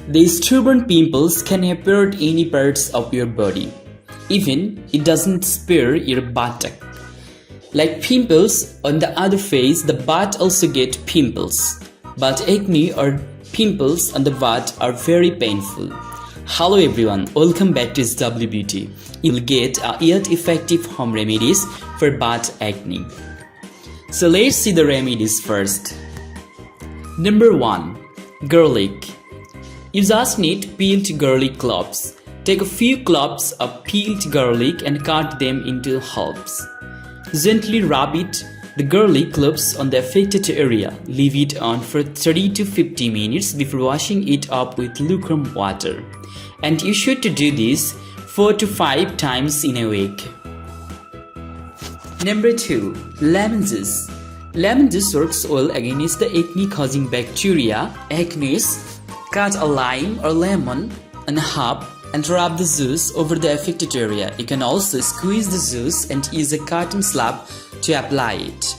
These stubborn pimples can appear at any parts of your body. Even it doesn't spare your buttock. Like pimples on the other face, the butt also get pimples. But acne or pimples on the butt are very painful. Hello everyone, welcome back to SW Beauty. You'll get a yet effective home remedies for butt acne. So let's see the remedies first. Number 1. Garlic. You just need peeled garlic cloves. Take a few cloves of peeled garlic and cut them into halves. Gently rub the garlic cloves on the affected area. Leave it on for 30 to 50 minutes before washing it up with lukewarm water. And you should do this 4 to 5 times in a week. Number 2. Lemon juice. Lemon juice works well against the acne-causing bacteria. Acne. Cut a lime or lemon in half and rub the juice over the affected area. You can also squeeze the juice and use a cotton swab to apply it.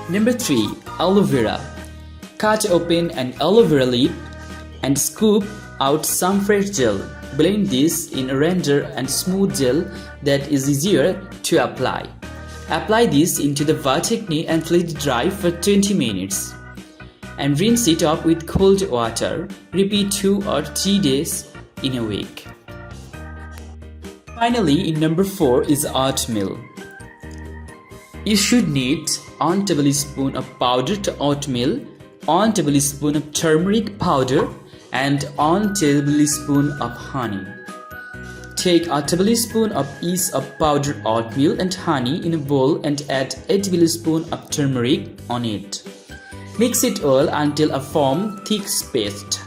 Number 3. Aloe vera. Cut open an aloe vera leaf and scoop out some fresh gel. Blend this in a render and smooth gel that is easier to apply. Apply this into the butt acne and let it dry for 20 minutes. And rinse it off with cold water. Repeat 2 or 3 days in a week. Finally, in number 4 is oatmeal. You should need 1 tablespoon of powdered oatmeal, 1 tablespoon of turmeric powder, and 1 tablespoon of honey. Take a tablespoon of each of powdered oatmeal and honey in a bowl and add a tablespoon of turmeric on it. Mix it all until a firm, thick paste.